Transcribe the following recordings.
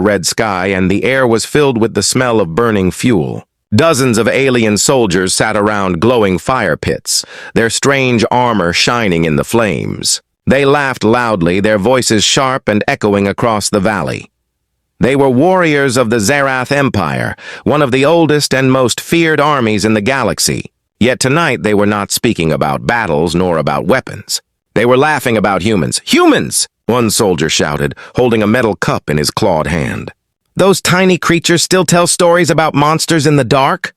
red sky, and the air was filled with the smell of burning fuel. Dozens of alien soldiers sat around glowing fire pits, their strange armor shining in the flames. They laughed loudly, their voices sharp and echoing across the valley. They were warriors of the Zerath Empire, one of the oldest and most feared armies in the galaxy. Yet tonight they were not speaking about battles nor about weapons. They were laughing about humans. Humans! One soldier shouted, holding a metal cup in his clawed hand. Those tiny creatures still tell stories about monsters in the dark?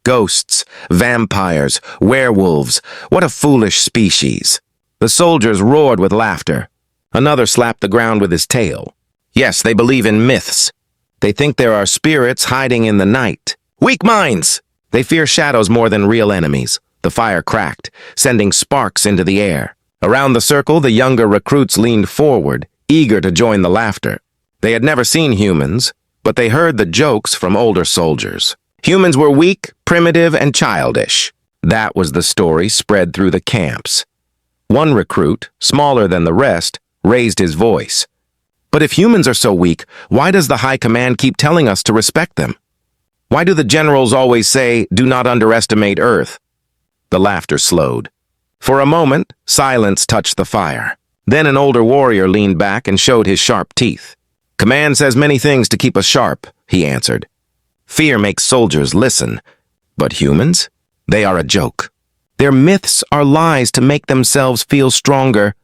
Ghosts, vampires, werewolves. What a foolish species. The soldiers roared with laughter. Another slapped the ground with his tail. Yes, they believe in myths. They think there are spirits hiding in the night. Weak minds! They fear shadows more than real enemies. The fire cracked, sending sparks into the air. Around the circle, the younger recruits leaned forward, eager to join the laughter. They had never seen humans, but they heard the jokes from older soldiers. Humans were weak, primitive, and childish. That was the story spread through the camps. One recruit, smaller than the rest, raised his voice. But if humans are so weak, why does the High Command keep telling us to respect them? Why do the generals always say, "Do not underestimate Earth"? The laughter slowed. For a moment, silence touched the fire. Then an older warrior leaned back and showed his sharp teeth. "Command says many things to keep us sharp," he answered. "Fear makes soldiers listen. But humans? They are a joke. Their myths are lies to make themselves feel stronger."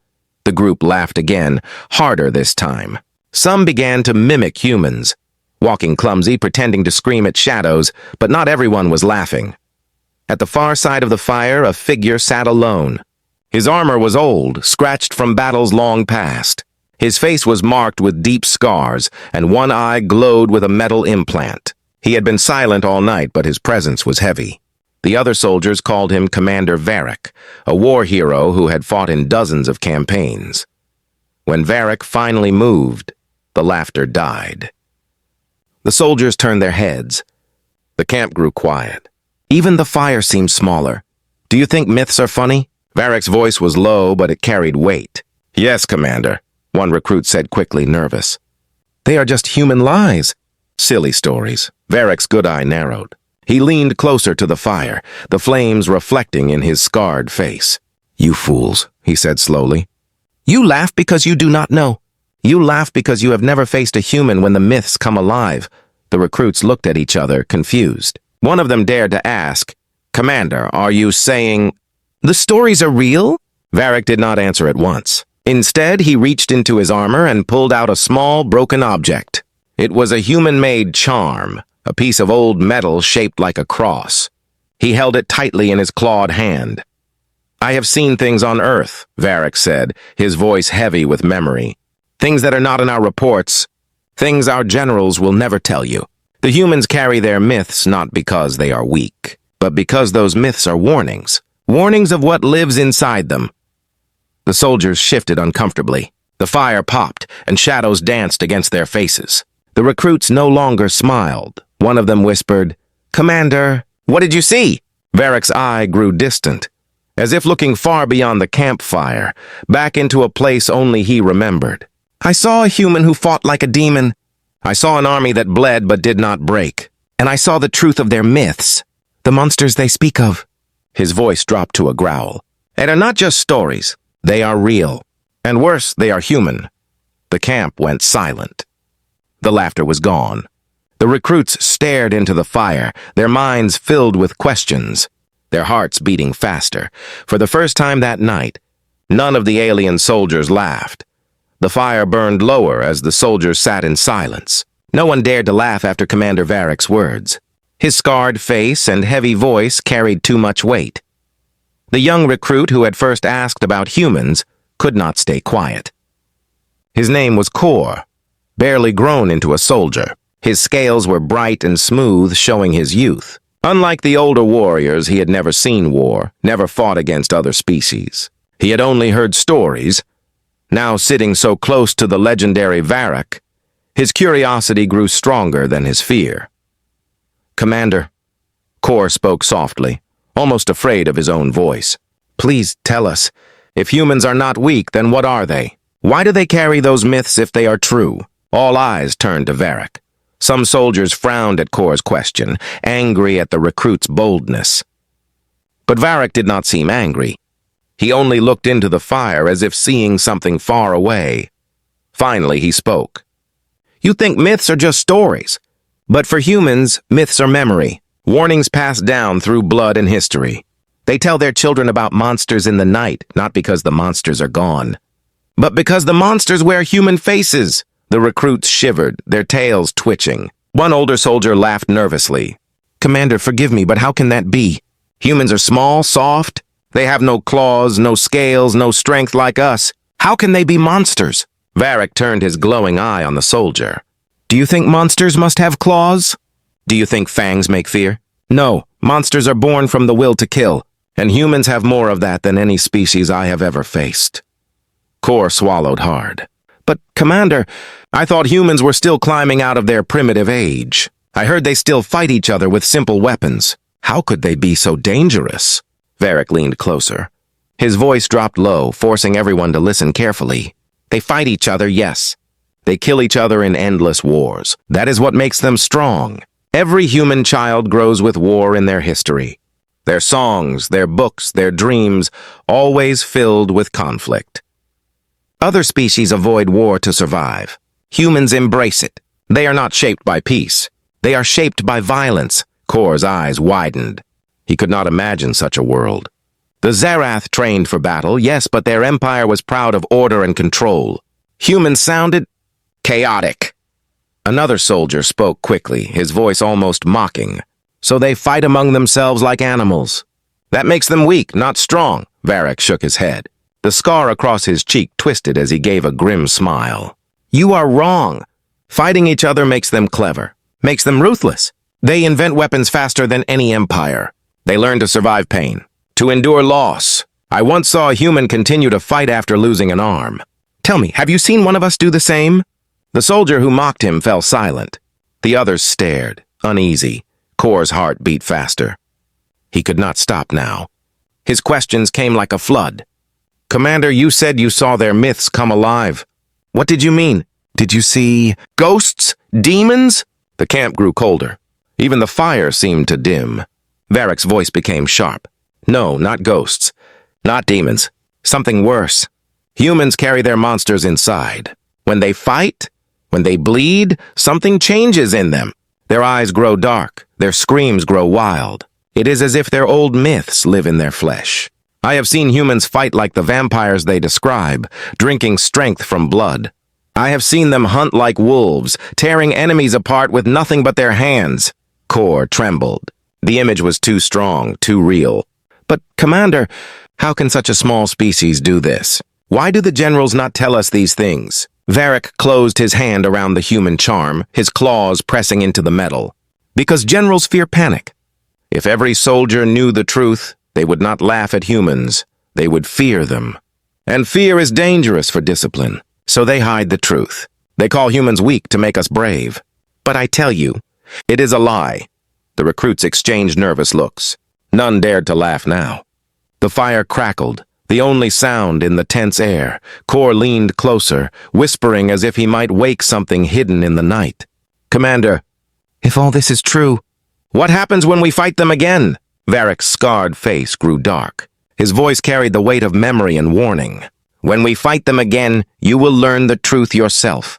The group laughed again, harder this time. Some began to mimic humans, walking clumsy, pretending to scream at shadows, but not everyone was laughing. At the far side of the fire, a figure sat alone. His armor was old, scratched from battles long past. His face was marked with deep scars, and one eye glowed with a metal implant. He had been silent all night, but his presence was heavy. The other soldiers called him Commander Varric, a war hero who had fought in dozens of campaigns. When Varric finally moved, the laughter died. The soldiers turned their heads. The camp grew quiet. Even the fire seemed smaller. "Do you think myths are funny?" Varric's voice was low, but it carried weight. "Yes, Commander," one recruit said quickly, nervous. "They are just human lies." "Silly stories." Varric's good eye narrowed. He leaned closer to the fire, the flames reflecting in his scarred face. "You fools," he said slowly. "You laugh because you do not know. You laugh because you have never faced a human when the myths come alive." The recruits looked at each other, confused. One of them dared to ask, "Commander, are you saying the stories are real?" Varric did not answer at once. Instead, he reached into his armor and pulled out a small, broken object. It was a human-made charm, a piece of old metal shaped like a cross. He held it tightly in his clawed hand. "I have seen things on Earth," Varric said, his voice heavy with memory. "Things that are not in our reports. Things our generals will never tell you. The humans carry their myths not because they are weak, but because those myths are warnings. Warnings of what lives inside them." The soldiers shifted uncomfortably. The fire popped, and shadows danced against their faces. The recruits no longer smiled. One of them whispered, "Commander, what did you see?" Varric's eye grew distant, as if looking far beyond the campfire, back into a place only he remembered. "I saw a human who fought like a demon. I saw an army that bled but did not break. And I saw the truth of their myths, the monsters they speak of." His voice dropped to a growl. "And are not just stories. They are real. And worse, they are human." The camp went silent. The laughter was gone. The recruits stared into the fire, their minds filled with questions, their hearts beating faster. For the first time that night, none of the alien soldiers laughed. The fire burned lower as the soldiers sat in silence. No one dared to laugh after Commander Varric's words. His scarred face and heavy voice carried too much weight. The young recruit who had first asked about humans could not stay quiet. His name was Kor, barely grown into a soldier. His scales were bright and smooth, showing his youth. Unlike the older warriors, he had never seen war, never fought against other species. He had only heard stories. Now sitting so close to the legendary Varric, his curiosity grew stronger than his fear. "Commander," Kor spoke softly, almost afraid of his own voice. "Please tell us, if humans are not weak, then what are they? Why do they carry those myths if they are true?" All eyes turned to Varric. Some soldiers frowned at Kor's question, angry at the recruit's boldness. But Varric did not seem angry. He only looked into the fire as if seeing something far away. Finally, he spoke. You think myths are just stories, but for humans, myths are memory, warnings passed down through blood and history. They tell their children about monsters in the night, not because the monsters are gone, but because the monsters wear human faces. The recruits shivered, their tails twitching. One older soldier laughed nervously. Commander, forgive me, but how can that be? Humans are small, soft. They have no claws, no scales, no strength like us. How can they be monsters? Varric turned his glowing eye on the soldier. Do you think monsters must have claws? Do you think fangs make fear? No, monsters are born from the will to kill, and humans have more of that than any species I have ever faced. Kor swallowed hard. But, Commander, I thought humans were still climbing out of their primitive age. I heard they still fight each other with simple weapons. How could they be so dangerous? Varric leaned closer. His voice dropped low, forcing everyone to listen carefully. They fight each other, yes. They kill each other in endless wars. That is what makes them strong. Every human child grows with war in their history. Their songs, their books, their dreams, always filled with conflict. Other species avoid war to survive. Humans embrace it. They are not shaped by peace. They are shaped by violence. Kor's eyes widened. He could not imagine such a world. The Zarath trained for battle, yes, but their empire was proud of order and control. Humans sounded chaotic. Another soldier spoke quickly, his voice almost mocking. So they fight among themselves like animals. That makes them weak, not strong. Varric shook his head. The scar across his cheek twisted as he gave a grim smile. You are wrong. Fighting each other makes them clever, makes them ruthless. They invent weapons faster than any empire. They learn to survive pain, to endure loss. I once saw a human continue to fight after losing an arm. Tell me, have you seen one of us do the same? The soldier who mocked him fell silent. The others stared, uneasy. Kor's heart beat faster. He could not stop now. His questions came like a flood. Commander, you said you saw their myths come alive. What did you mean? Did you see ghosts? Demons? The camp grew colder. Even the fire seemed to dim. Varric's voice became sharp. No, not ghosts. Not demons. Something worse. Humans carry their monsters inside. When they fight, when they bleed, something changes in them. Their eyes grow dark. Their screams grow wild. It is as if their old myths live in their flesh. I have seen humans fight like the vampires they describe, drinking strength from blood. I have seen them hunt like wolves, tearing enemies apart with nothing but their hands. Kor trembled. The image was too strong, too real. But, Commander, how can such a small species do this? Why do the generals not tell us these things? Varric closed his hand around the human charm, his claws pressing into the metal. Because generals fear panic. If every soldier knew the truth, they would not laugh at humans. They would fear them. And fear is dangerous for discipline. So they hide the truth. They call humans weak to make us brave. But I tell you, it is a lie. The recruits exchanged nervous looks. None dared to laugh now. The fire crackled, the only sound in the tense air. Kor leaned closer, whispering as if he might wake something hidden in the night. Commander, if all this is true, what happens when we fight them again? Varric's scarred face grew dark. His voice carried the weight of memory and warning. When we fight them again, you will learn the truth yourself.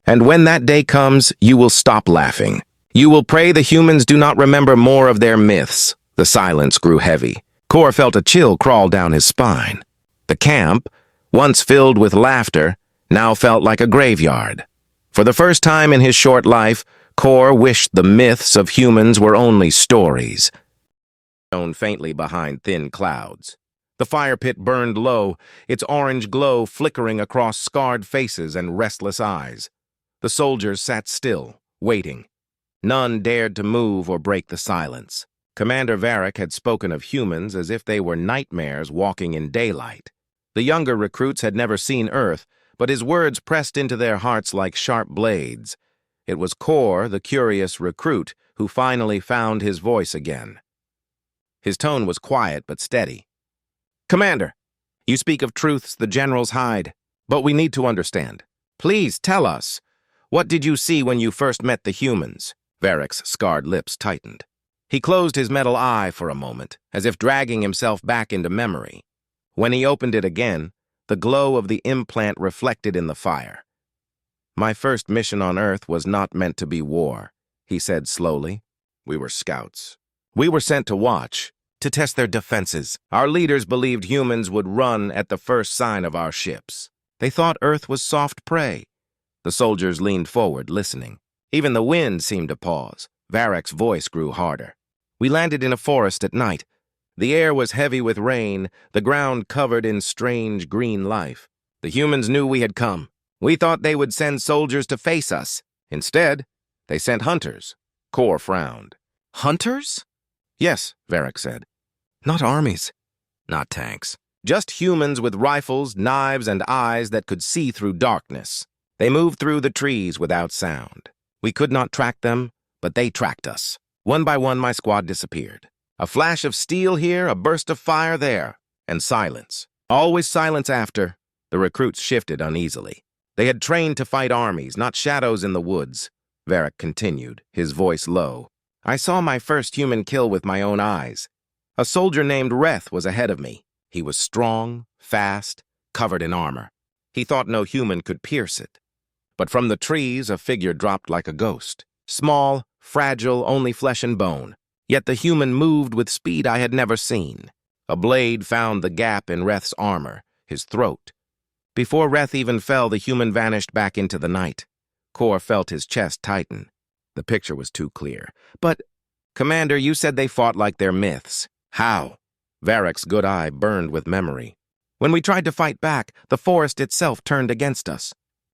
And when that day comes, you will stop laughing. You will pray the humans do not remember more of their myths. The silence grew heavy. Kor felt a chill crawl down his spine. The camp, once filled with laughter, now felt like a graveyard. For the first time in his short life, Kor wished the myths of humans were only stories. Shone faintly behind thin clouds. The fire pit burned low, its orange glow flickering across scarred faces and restless eyes. The soldiers sat still, waiting. None dared to move or break the silence. Commander Varric had spoken of humans as if they were nightmares walking in daylight. The younger recruits had never seen Earth, but his words pressed into their hearts like sharp blades. It was Kor, the curious recruit, who finally found his voice again. His tone was quiet but steady. Commander, you speak of truths the generals hide, but we need to understand. Please tell us, What did you see when you first met the humans? Varric's scarred lips tightened. He closed his metal eye for a moment, as if dragging himself back into memory. When he opened it again, the glow of the implant reflected in the fire. My first mission on Earth was not meant to be war, he said slowly. We were scouts. We were sent to watch, to test their defenses. Our leaders believed humans would run at the first sign of our ships. They thought Earth was soft prey. The soldiers leaned forward, listening. Even the wind seemed to pause. Varric's voice grew harder. We landed in a forest at night. The air was heavy with rain, the ground covered in strange green life. The humans knew we had come. We thought they would send soldiers to face us. Instead, they sent hunters. Kor frowned. Hunters? Yes, Varric said. Not armies. Not tanks. Just humans with rifles, knives, and eyes that could see through darkness. They moved through the trees without sound. We could not track them, but they tracked us. One by one, my squad disappeared. A flash of steel here, a burst of fire there, and silence. Always silence after. The recruits shifted uneasily. They had trained to fight armies, not shadows in the woods. Varric continued, his voice low. I saw my first human kill with my own eyes. A soldier named Reth was ahead of me. He was strong, fast, covered in armor. He thought no human could pierce it. But from the trees, a figure dropped like a ghost. Small, fragile, only flesh and bone. Yet the human moved with speed I had never seen. A blade found the gap in Reth's armor, his throat. Before Reth even fell, the human vanished back into the night. Kor felt his chest tighten. The picture was too clear. But, Commander, you said they fought like they're myths. How? Varric's good eye burned with memory. When we tried to fight back, the forest itself turned against us.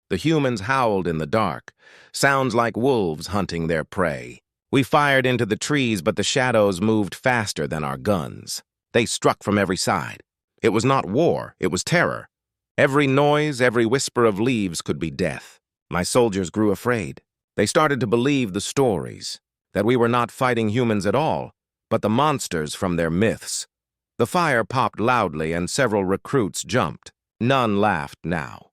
The humans howled in the dark, sounds like wolves hunting their prey. We fired into the trees, but the shadows moved faster than our guns. They struck from every side. It was not war, it was terror. Every noise, every whisper of leaves could be death. My soldiers grew afraid. They started to believe the stories, that we were not fighting humans at all, but the monsters from their myths. The fire popped loudly and several recruits jumped. None laughed now.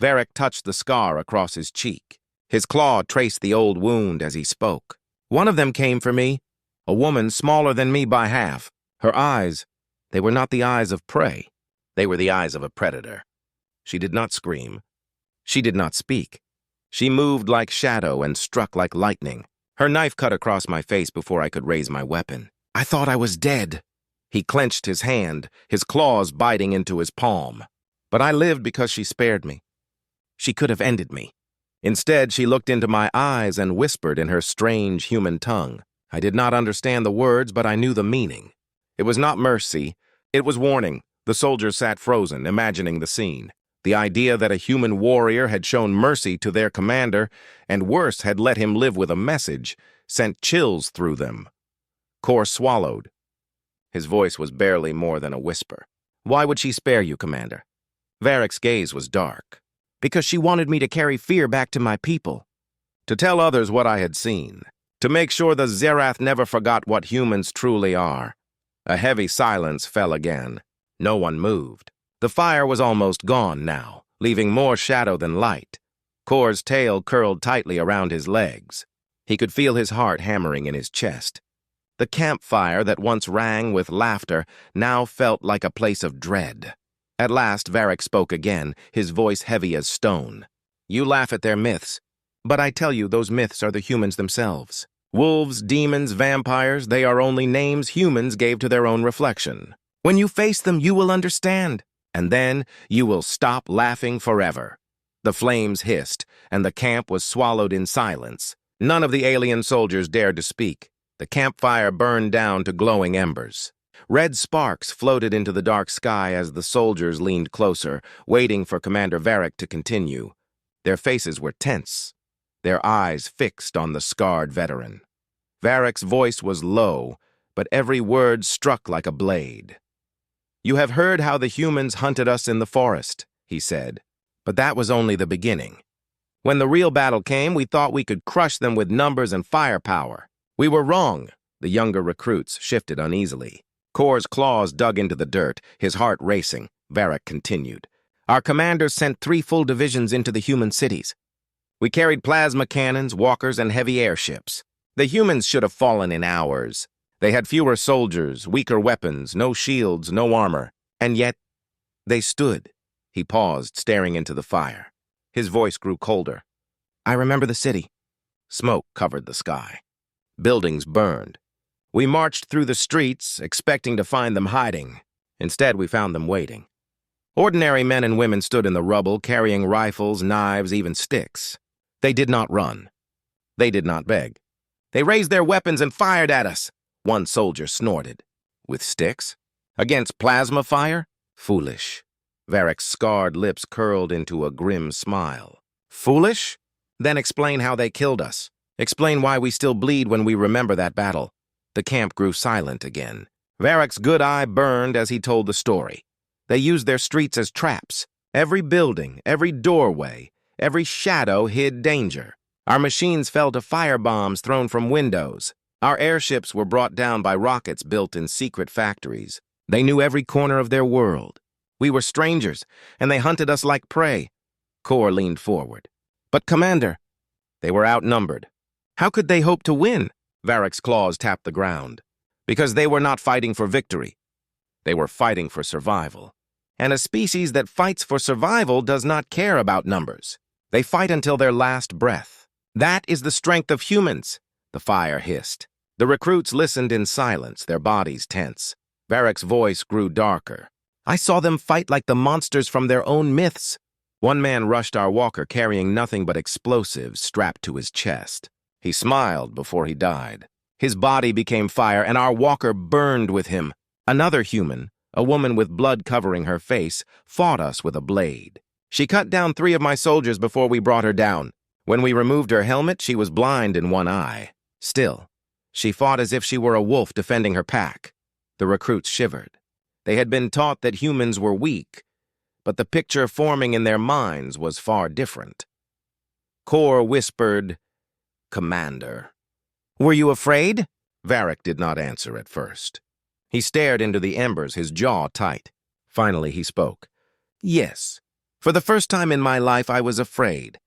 Varric touched the scar across his cheek. His claw traced the old wound as he spoke. One of them came for me, a woman smaller than me by half. Her eyes, they were not the eyes of prey. They were the eyes of a predator. She did not scream. She did not speak. She moved like shadow and struck like lightning. Her knife cut across my face before I could raise my weapon. I thought I was dead. He clenched his hand, his claws biting into his palm. But I lived because she spared me. She could have ended me. Instead, she looked into my eyes and whispered in her strange human tongue. I did not understand the words, but I knew the meaning. It was not mercy. It was warning. The soldiers sat frozen, imagining the scene. The idea that a human warrior had shown mercy to their commander, and worse, had let him live with a message, sent chills through them. Kor swallowed. His voice was barely more than a whisper. Why would she spare you, Commander? Varric's gaze was dark. Because she wanted me to carry fear back to my people. To tell others what I had seen. To make sure the Zerath never forgot what humans truly are. A heavy silence fell again. No one moved. The fire was almost gone now, leaving more shadow than light. Kor's tail curled tightly around his legs. He could feel his heart hammering in his chest. The campfire that once rang with laughter now felt like a place of dread. At last, Varric spoke again, his voice heavy as stone. You laugh at their myths, but I tell you those myths are the humans themselves. Wolves, demons, vampires, they are only names humans gave to their own reflection. When you face them, you will understand, and then you will stop laughing forever. The flames hissed, and the camp was swallowed in silence. None of the alien soldiers dared to speak. The campfire burned down to glowing embers. Red sparks floated into the dark sky as the soldiers leaned closer, waiting for Commander Varric to continue. Their faces were tense, their eyes fixed on the scarred veteran. Varric's voice was low, but every word struck like a blade. You have heard how the humans hunted us in the forest, he said, but that was only the beginning. When the real battle came, we thought we could crush them with numbers and firepower. We were wrong. The younger recruits shifted uneasily. Kor's claws dug into the dirt, his heart racing. Varric continued. Our commanders sent 3 full divisions into the human cities. We carried plasma cannons, walkers, and heavy airships. The humans should have fallen in hours. They had fewer soldiers, weaker weapons, no shields, no armor. And yet, they stood. He paused, staring into the fire. His voice grew colder. I remember the city. Smoke covered the sky. Buildings burned. We marched through the streets, expecting to find them hiding. Instead, we found them waiting. Ordinary men and women stood in the rubble, carrying rifles, knives, even sticks. They did not run. They did not beg. They raised their weapons and fired at us. One soldier snorted. With sticks? Against plasma fire? Foolish. Varric's scarred lips curled into a grim smile. Foolish? Then explain how they killed us. Explain why we still bleed when we remember that battle. The camp grew silent again. Varric's good eye burned as he told the story. They used their streets as traps. Every building, every doorway, every shadow hid danger. Our machines fell to firebombs thrown from windows. Our airships were brought down by rockets built in secret factories. They knew every corner of their world. We were strangers, and they hunted us like prey. Kor leaned forward. But, Commander, they were outnumbered. How could they hope to win? Varric's claws tapped the ground. Because they were not fighting for victory. They were fighting for survival. And a species that fights for survival does not care about numbers. They fight until their last breath. That is the strength of humans, the fire hissed. The recruits listened in silence, their bodies tense. Varric's voice grew darker. I saw them fight like the monsters from their own myths. One man rushed our walker carrying nothing but explosives strapped to his chest. He smiled before he died. His body became fire, and our walker burned with him. Another human, a woman with blood covering her face, fought us with a blade. She cut down 3 of my soldiers before we brought her down. When we removed her helmet, she was blind in one eye. Still, she fought as if she were a wolf defending her pack. The recruits shivered. They had been taught that humans were weak, but the picture forming in their minds was far different. Kor whispered, Commander. Were you afraid? Varric did not answer at first. He stared into the embers, his jaw tight. Finally, he spoke. Yes. For the first time in my life, I was afraid.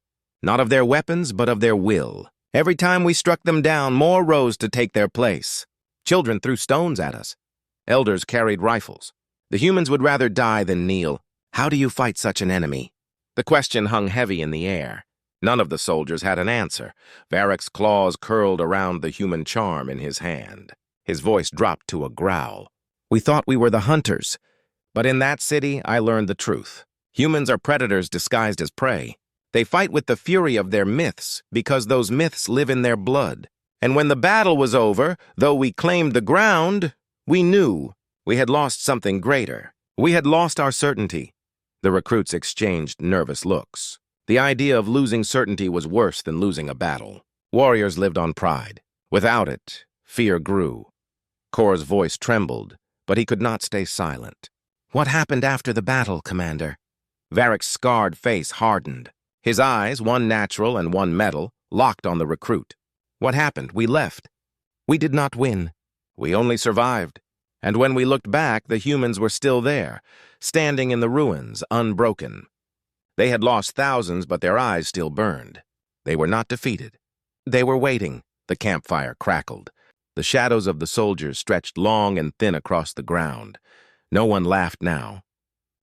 Not of their weapons, but of their will. Every time we struck them down, more rose to take their place. Children threw stones at us. Elders carried rifles. The humans would rather die than kneel. How do you fight such an enemy? The question hung heavy in the air. None of the soldiers had an answer. Varric's claws curled around the human charm in his hand. His voice dropped to a growl. We thought we were the hunters. But in that city, I learned the truth. Humans are predators disguised as prey. They fight with the fury of their myths because those myths live in their blood. And when the battle was over, though we claimed the ground, we knew we had lost something greater. We had lost our certainty. The recruits exchanged nervous looks. The idea of losing certainty was worse than losing a battle. Warriors lived on pride. Without it, fear grew. Kor's voice trembled, but he could not stay silent. What happened after the battle, Commander? Varric's scarred face hardened. His eyes, one natural and one metal, locked on the recruit. What happened? We left. We did not win. We only survived. And when we looked back, the humans were still there, standing in the ruins, unbroken. They had lost thousands, but their eyes still burned. They were not defeated. They were waiting. The campfire crackled. The shadows of the soldiers stretched long and thin across the ground. No one laughed now.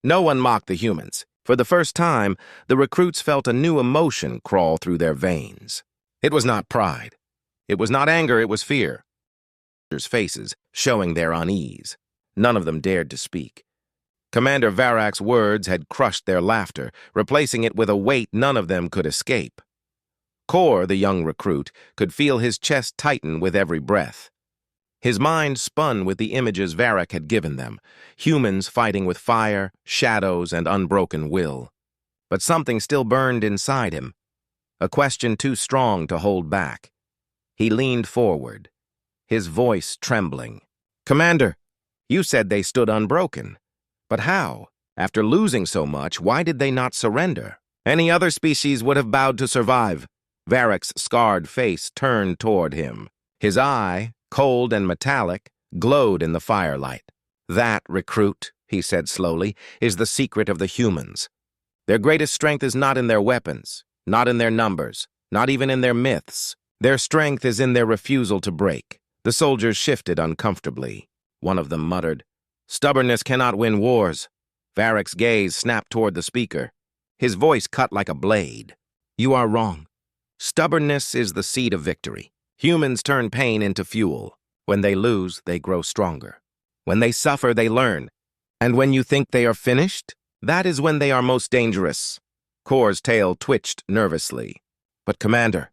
No one mocked the humans. For the first time, the recruits felt a new emotion crawl through their veins. It was not pride. It was not anger, it was fear. Faces showing their unease. None of them dared to speak. Commander Varric's words had crushed their laughter, replacing it with a weight none of them could escape. Kor, the young recruit, could feel his chest tighten with every breath. His mind spun with the images Varric had given them, humans fighting with fire, shadows, and unbroken will. But something still burned inside him, a question too strong to hold back. He leaned forward, his voice trembling. Commander, you said they stood unbroken. But how? After losing so much, why did they not surrender? Any other species would have bowed to survive. Varric's scarred face turned toward him. His eye, cold and metallic, glowed in the firelight. That, recruit, he said slowly, is the secret of the humans. Their greatest strength is not in their weapons. Not in their numbers, not even in their myths. Their strength is in their refusal to break. The soldiers shifted uncomfortably. One of them muttered, "Stubbornness cannot win wars." Varric's gaze snapped toward the speaker. His voice cut like a blade. "You are wrong. Stubbornness is the seed of victory. Humans turn pain into fuel. When they lose, they grow stronger. When they suffer, they learn. And when you think they are finished, that is when they are most dangerous." Kor's tail twitched nervously. "But Commander,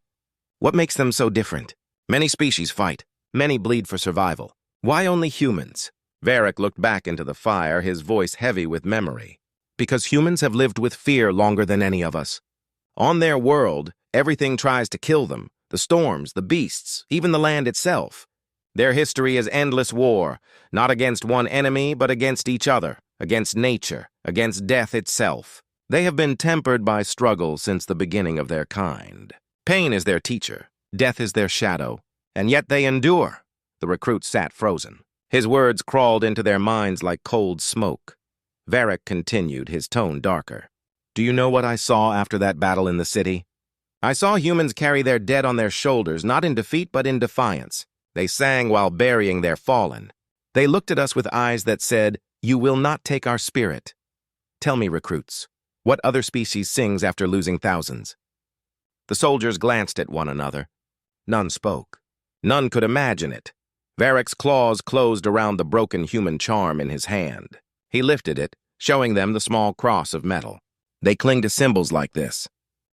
what makes them so different? Many species fight. Many bleed for survival. Why only humans?" Varric looked back into the fire, his voice heavy with memory. "Because humans have lived with fear longer than any of us. On their world, everything tries to kill them. The storms, the beasts, even the land itself. Their history is endless war, not against one enemy, but against each other, against nature, against death itself. They have been tempered by struggle since the beginning of their kind. Pain is their teacher, death is their shadow, and yet they endure." The recruit sat frozen. His words crawled into their minds like cold smoke. Varric continued, his tone darker. "Do you know what I saw after that battle in the city? I saw humans carry their dead on their shoulders, not in defeat but in defiance. They sang while burying their fallen. They looked at us with eyes that said, 'You will not take our spirit.' Tell me, recruits, what other species sings after losing thousands?" The soldiers glanced at one another. None spoke. None could imagine it. Varric's claws closed around the broken human charm in his hand. He lifted it, showing them the small cross of metal. "They cling to symbols like this.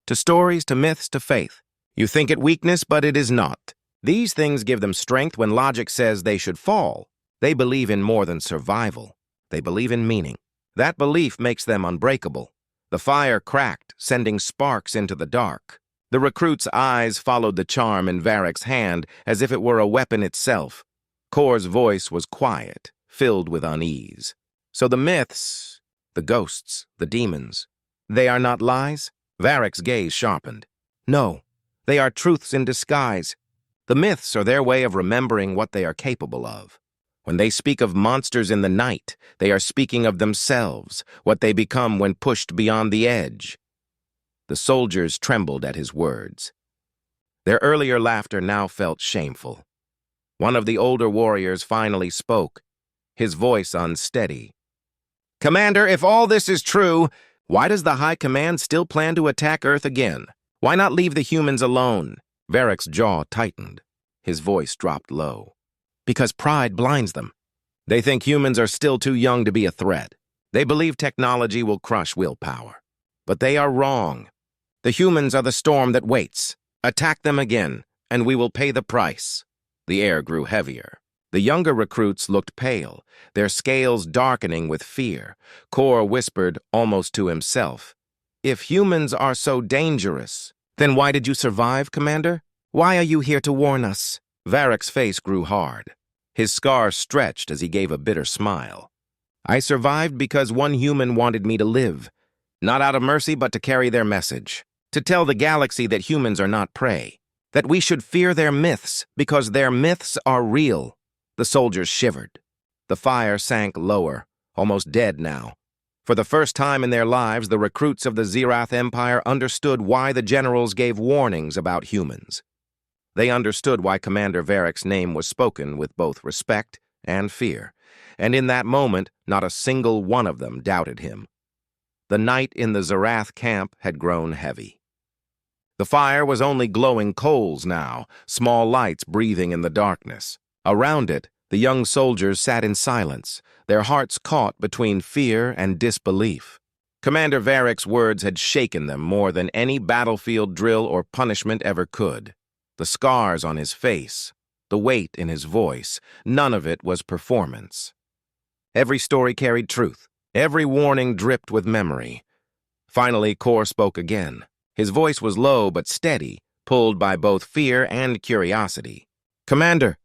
To stories, to myths, to faith. You think it weakness, but it is not. These things give them strength when logic says they should fall. They believe in more than survival. They believe in meaning. That belief makes them unbreakable." The fire cracked, sending sparks into the dark. The recruit's eyes followed the charm in Varric's hand as if it were a weapon itself. Kor's voice was quiet, filled with unease. "So the myths, the ghosts, the demons, they are not lies?" Varric's gaze sharpened. "No, they are truths in disguise. The myths are their way of remembering what they are capable of. When they speak of monsters in the night, they are speaking of themselves, what they become when pushed beyond the edge." The soldiers trembled at his words. Their earlier laughter now felt shameful. One of the older warriors finally spoke, his voice unsteady. "Commander, if all this is true, why does the High Command still plan to attack Earth again? Why not leave the humans alone?" Varric's jaw tightened. His voice dropped low. "Because pride blinds them. They think humans are still too young to be a threat. They believe technology will crush willpower. But they are wrong. The humans are the storm that waits. Attack them again, and we will pay the price." The air grew heavier. The younger recruits looked pale, their scales darkening with fear. Kor whispered, almost to himself, "If humans are so dangerous, then why did you survive, Commander? Why are you here to warn us?" Varric's face grew hard. His scar stretched as he gave a bitter smile. "I survived because one human wanted me to live. Not out of mercy, but to carry their message. To tell the galaxy that humans are not prey. That we should fear their myths, because their myths are real." The soldiers shivered. The fire sank lower, almost dead now. For the first time in their lives, the recruits of the Zirath Empire understood why the generals gave warnings about humans. They understood why Commander Varric's name was spoken with both respect and fear, and in that moment, not a single one of them doubted him. The night in the Zirath camp had grown heavy. The fire was only glowing coals now, small lights breathing in the darkness. Around it, the young soldiers sat in silence, their hearts caught between fear and disbelief. Commander Varric's words had shaken them more than any battlefield drill or punishment ever could. The scars on his face, the weight in his voice, none of it was performance. Every story carried truth. Every warning dripped with memory. Finally, Kor spoke again. His voice was low but steady, pulled by both fear and curiosity. "Commander,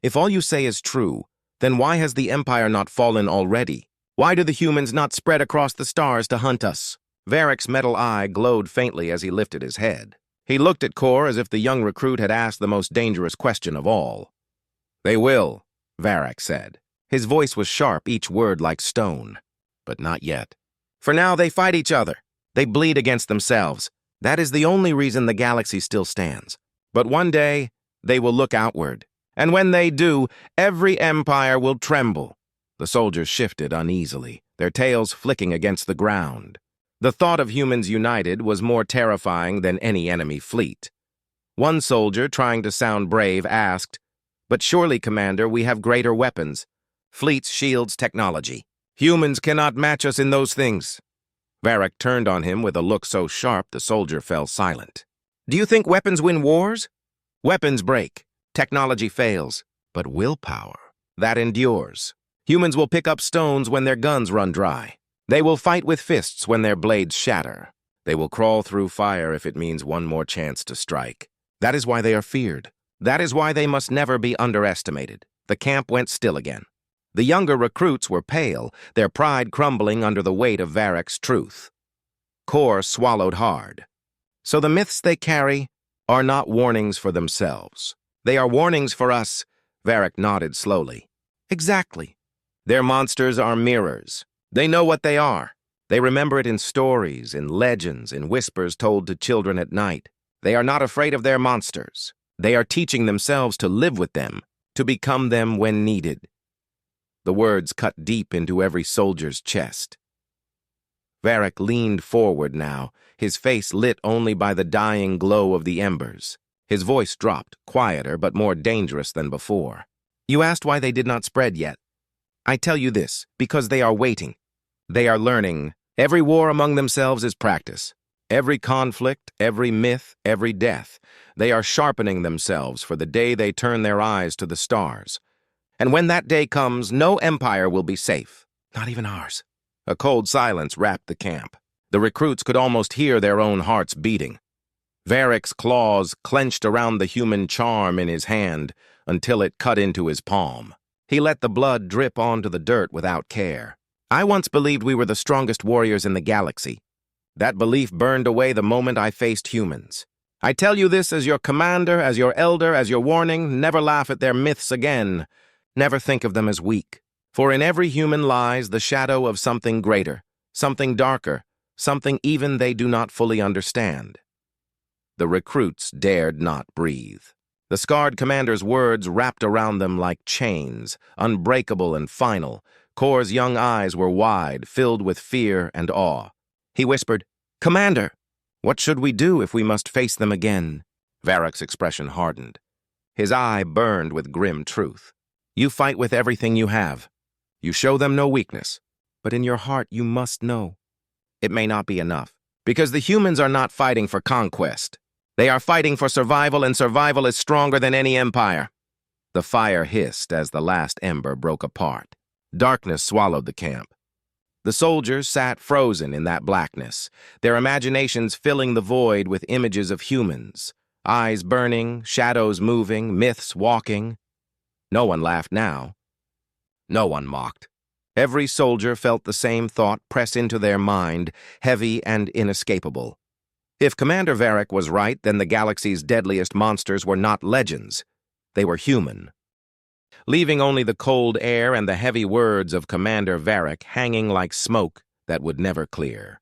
if all you say is true, then why has the Empire not fallen already? Why do the humans not spread across the stars to hunt us?" Varric's metal eye glowed faintly as he lifted his head. He looked at Kor as if the young recruit had asked the most dangerous question of all. "They will," Varric said. His voice was sharp, each word like stone. "But not yet. For now, they fight each other. They bleed against themselves. That is the only reason the galaxy still stands. But one day, they will look outward. And when they do, every empire will tremble. The soldiers shifted uneasily, their tails flicking against the ground. The thought of humans united was more terrifying than any enemy fleet. One soldier, trying to sound brave, asked, "But surely, Commander, we have greater weapons. Fleets, shields, technology. Humans cannot match us in those things." Varric turned on him with a look so sharp the soldier fell silent. "Do you think weapons win wars? Weapons break. Technology fails. But willpower, that endures. Humans will pick up stones when their guns run dry. They will fight with fists when their blades shatter. They will crawl through fire if it means one more chance to strike. That is why they are feared. That is why they must never be underestimated." The camp went still again. The younger recruits were pale, their pride crumbling under the weight of Varric's truth. Kor swallowed hard. "So the myths they carry are not warnings for themselves. They are warnings for us." Varric nodded slowly. "Exactly. Their monsters are mirrors. They know what they are. They remember it in stories, in legends, in whispers told to children at night. They are not afraid of their monsters. They are teaching themselves to live with them, to become them when needed." The words cut deep into every soldier's chest. Varric leaned forward now, his face lit only by the dying glow of the embers. His voice dropped, quieter but more dangerous than before. "You asked why they did not spread yet. I tell you this, because they are waiting. They are learning. Every war among themselves is practice. Every conflict, every myth, every death. They are sharpening themselves for the day they turn their eyes to the stars. And when that day comes, no empire will be safe, not even ours." A cold silence wrapped the camp. The recruits could almost hear their own hearts beating. Varric's claws clenched around the human charm in his hand until it cut into his palm. He let the blood drip onto the dirt without care. "I once believed we were the strongest warriors in the galaxy. That belief burned away the moment I faced humans. I tell you this as your commander, as your elder, as your warning, never laugh at their myths again. Never think of them as weak. For in every human lies the shadow of something greater, something darker, something even they do not fully understand." The recruits dared not breathe. The scarred commander's words wrapped around them like chains, unbreakable and final. Kor's young eyes were wide, filled with fear and awe. He whispered, "Commander, what should we do if we must face them again?" Varric's expression hardened. His eye burned with grim truth. "You fight with everything you have. You show them no weakness. But in your heart you must know. It may not be enough. Because the humans are not fighting for conquest. They are fighting for survival, and survival is stronger than any empire." The fire hissed as the last ember broke apart. Darkness swallowed the camp. The soldiers sat frozen in that blackness, their imaginations filling the void with images of humans, eyes burning, shadows moving, myths walking. No one laughed now. No one mocked. Every soldier felt the same thought press into their mind, heavy and inescapable. If Commander Varric was right, then the galaxy's deadliest monsters were not legends. They were human. Leaving only the cold air and the heavy words of Commander Varric hanging like smoke that would never clear.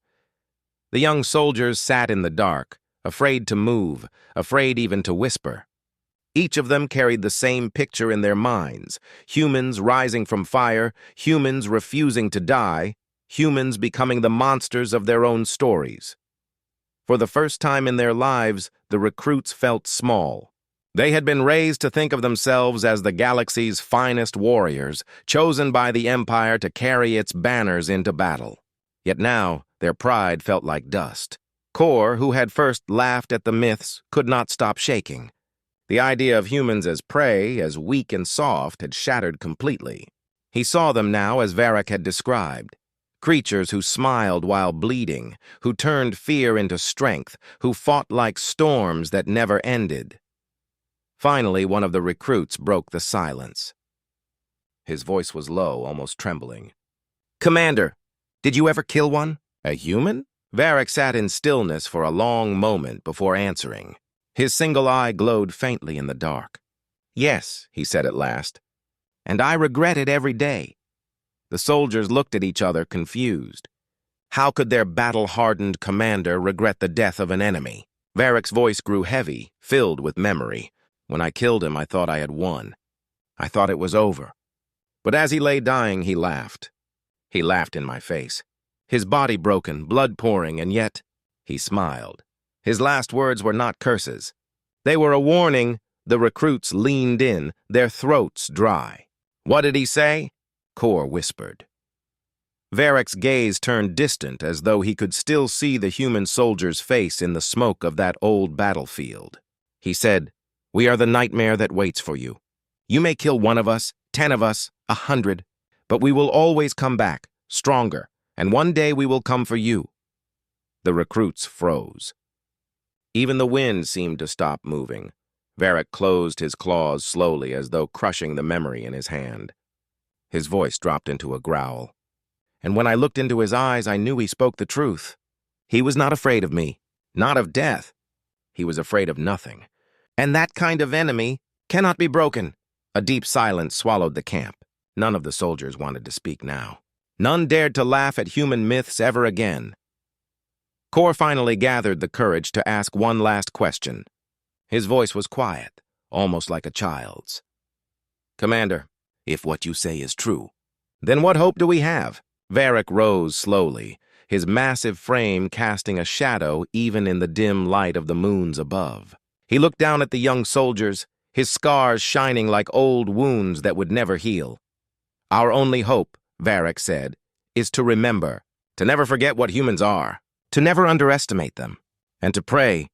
The young soldiers sat in the dark, afraid to move, afraid even to whisper. Each of them carried the same picture in their minds: humans rising from fire, humans refusing to die, humans becoming the monsters of their own stories. For the first time in their lives, the recruits felt small. They had been raised to think of themselves as the galaxy's finest warriors, chosen by the Empire to carry its banners into battle. Yet now, their pride felt like dust. Kor, who had first laughed at the myths, could not stop shaking. The idea of humans as prey, as weak and soft, had shattered completely. He saw them now as Varric had described. Creatures who smiled while bleeding, who turned fear into strength, who fought like storms that never ended. Finally, one of the recruits broke the silence. His voice was low, almost trembling. "Commander, did you ever kill one? A human?" Varric sat in stillness for a long moment before answering. His single eye glowed faintly in the dark. "Yes," he said at last, "and I regret it every day." The soldiers looked at each other, confused. How could their battle-hardened commander regret the death of an enemy? Varric's voice grew heavy, filled with memory. When I killed him, I thought I had won. I thought it was over. But as he lay dying, he laughed. He laughed in my face. His body broken, blood pouring, and yet he smiled. His last words were not curses. They were a warning. The recruits leaned in, their throats dry. What did he say? Kor whispered. Varric's gaze turned distant as though he could still see the human soldier's face in the smoke of that old battlefield. He said, "We are the nightmare that waits for you. You may kill 1 of us, 10 of us, 100, but we will always come back, stronger, and one day we will come for you." The recruits froze. Even the wind seemed to stop moving. Varric closed his claws slowly as though crushing the memory in his hand. His voice dropped into a growl. And when I looked into his eyes, I knew he spoke the truth. He was not afraid of me, not of death. He was afraid of nothing. And that kind of enemy cannot be broken. A deep silence swallowed the camp. None of the soldiers wanted to speak now. None dared to laugh at human myths ever again. Kor finally gathered the courage to ask one last question. His voice was quiet, almost like a child's. "Commander, if what you say is true, then what hope do we have?" Varric rose slowly, his massive frame casting a shadow even in the dim light of the moons above. He looked down at the young soldiers, his scars shining like old wounds that would never heal. "Our only hope," Varric said, "is to remember, to never forget what humans are, to never underestimate them, and to pray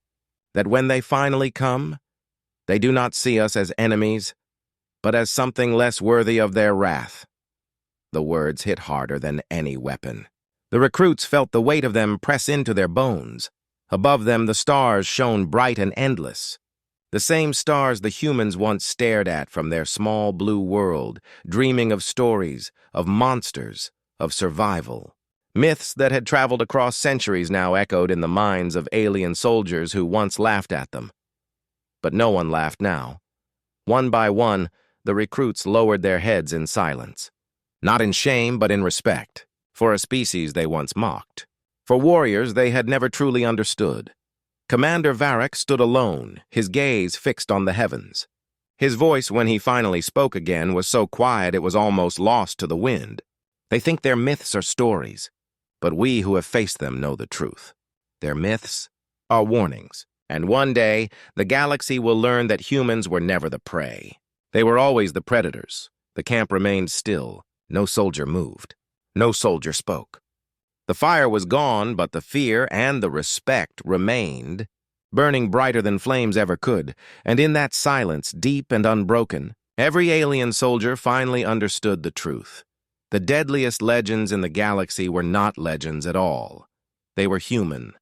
that when they finally come, they do not see us as enemies, but as something less worthy of their wrath." The words hit harder than any weapon. The recruits felt the weight of them press into their bones. Above them, the stars shone bright and endless. The same stars the humans once stared at from their small blue world, dreaming of stories, of monsters, of survival. Myths that had traveled across centuries now echoed in the minds of alien soldiers who once laughed at them. But no one laughed now. One by one, the recruits lowered their heads in silence. Not in shame, but in respect, for a species they once mocked. For warriors they had never truly understood. Commander Varric stood alone, his gaze fixed on the heavens. His voice, when he finally spoke again, was so quiet it was almost lost to the wind. They think their myths are stories, but we who have faced them know the truth. Their myths are warnings, and one day the galaxy will learn that humans were never the prey. They were always the predators. The camp remained still. No soldier moved. No soldier spoke. The fire was gone, but the fear and the respect remained, burning brighter than flames ever could, and in that silence, deep and unbroken, every alien soldier finally understood the truth. The deadliest legends in the galaxy were not legends at all. They were human,